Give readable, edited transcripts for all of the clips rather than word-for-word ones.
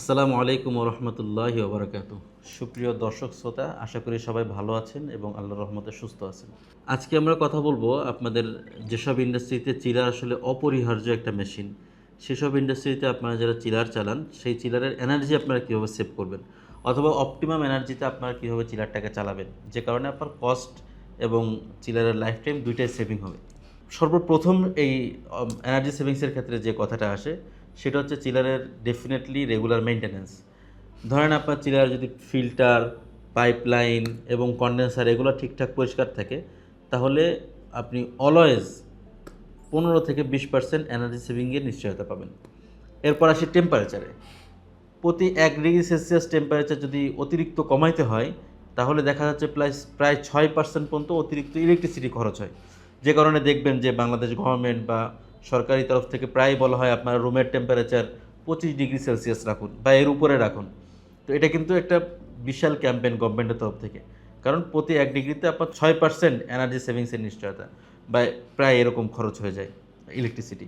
আসসালামু আলাইকুম রহমতুল্লাহি ওবরাকাতু। সুপ্রিয় দর্শক শ্রোতা, আশা করি সবাই ভালো আছেন এবং আল্লাহর রহমতে সুস্থ আছেন। আজকে আমরা কথা বলবো আপনাদের যেসব ইন্ডাস্ট্রিতে চিলার আসলে অপরিহার্য একটা মেশিন, সেসব ইন্ডাস্ট্রিতে আপনারা যারা চিলার চালান সেই চিলারের এনার্জি আপনারা কীভাবে সেভ করবেন, অথবা অপটিমাম এনার্জিতে আপনারা কীভাবে চিলারটাকে চালাবেন, যে কারণে আপনার কস্ট এবং চিলারের লাইফ টাইম দুইটাই সেভিং হবে। সর্বপ্রথম এই এনার্জি সেভিংসের ক্ষেত্রে যে কথাটা আসে সেটা হচ্ছে চিলারের ডেফিনেটলি রেগুলার মেনটেন্যান্স। ধরেন আপনার চিলার যদি ফিল্টার, পাইপলাইন এবং কন্ডেন্সার এগুলো ঠিকঠাক পরিষ্কার থাকে, তাহলে আপনি অলওয়েজ 15 থেকে 20% এনার্জি সেভিংয়ের নিশ্চয়তা পাবেন। এরপর আসি টেম্পারেচারে। প্রতি 1 ডিগ্রি সেলসিয়াস টেম্পারেচার যদি অতিরিক্ত কমাইতে হয়, তাহলে দেখা যাচ্ছে প্রায় 6% পর্যন্ত অতিরিক্ত ইলেকট্রিসিটি খরচ হয়। যে কারণে দেখবেন যে বাংলাদেশ গভর্নমেন্ট বা সরকারি তরফ থেকে প্রায় বলা হয় আপনার রুমের টেম্পারেচার 25 ডিগ্রি সেলসিয়াস রাখুন বা এর উপরে রাখুন। তো এটা কিন্তু একটা বিশাল ক্যাম্পেইন গভর্নমেন্টের তরফ থেকে, কারণ প্রতি 1 ডিগ্রিতে আপনার 6% এনার্জি সেভিংসের নিশ্চয়তা বা প্রায় এরকম খরচ হয়ে যায় ইলেকট্রিসিটি।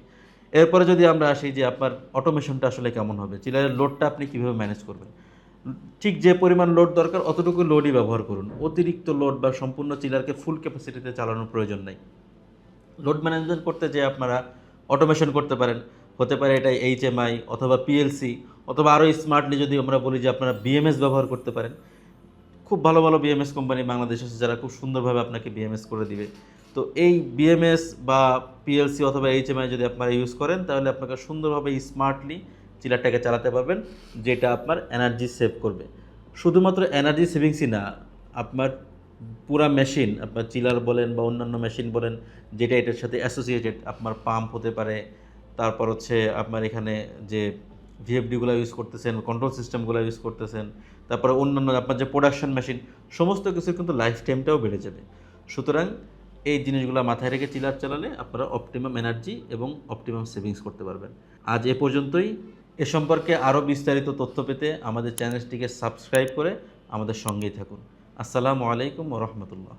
এরপরে যদি আমরা আসি যে আপনার অটোমেশনটা আসলে কেমন হবে, চিলারের লোডটা আপনি কীভাবে ম্যানেজ করবেন। ঠিক যে পরিমাণ লোড দরকার অতটুকু লোডই ব্যবহার করুন। অতিরিক্ত লোড বা সম্পূর্ণ চিলারকে ফুল ক্যাপাসিটিতে চালানোর প্রয়োজন নাই। লোড ম্যানেজমেন্ট করতে যে আপনারা অটোমেশন করতে পারেন, হতে পারে এটা এইচএমআই অথবা পিএলসি, অথবা আরও স্মার্টলি যদি আমরা বলি যে আপনারা বিএমএস ব্যবহার করতে পারেন। খুব ভালো ভালো বিএমএস কোম্পানি বাংলাদেশে আছে যারা খুব সুন্দরভাবে আপনাকে বিএমএস করে দিবে। তো এই বিএমএস বা পিএলসি অথবা এইচএমআই যদি আপনারা ইউজ করেন, তাহলে আপনাকে সুন্দরভাবে স্মার্টলি চিলারটাকে চালাতে পারবেন, যেটা আপনার এনার্জি সেভ করবে। শুধুমাত্র এনার্জি সেভিংসই না, আপনার পুরা মেশিন, আপনার চিলার বলেন বা অন্যান্য মেশিন বলেন যেটা এটার সাথে অ্যাসোসিয়েটেড, আপনার পাম্প হতে পারে, তারপর হচ্ছে আপনার এখানে যে ভিএফডিগুলো ইউজ করতেছেন, কন্ট্রোল সিস্টেমগুলো ইউজ করতেছেন, তারপরে অন্যান্য আপনার যে প্রোডাকশন মেশিন, সমস্ত কিছুর কিন্তু লাইফ টাইমটাও বেড়ে যাবে। সুতরাং এই জিনিসগুলো মাথায় রেখে চিলার চালালে আপনারা অপটিমাম এনার্জি এবং অপটিমাম সেভিংস করতে পারবেন। আজ এ পর্যন্তই। এ সম্পর্কে আরও বিস্তারিত তথ্য পেতে আমাদের চ্যানেলটিকে সাবস্ক্রাইব করে আমাদের সঙ্গেই থাকুন। আসসালামু আলাইকুম ওয়া রাহমাতুল্লাহ।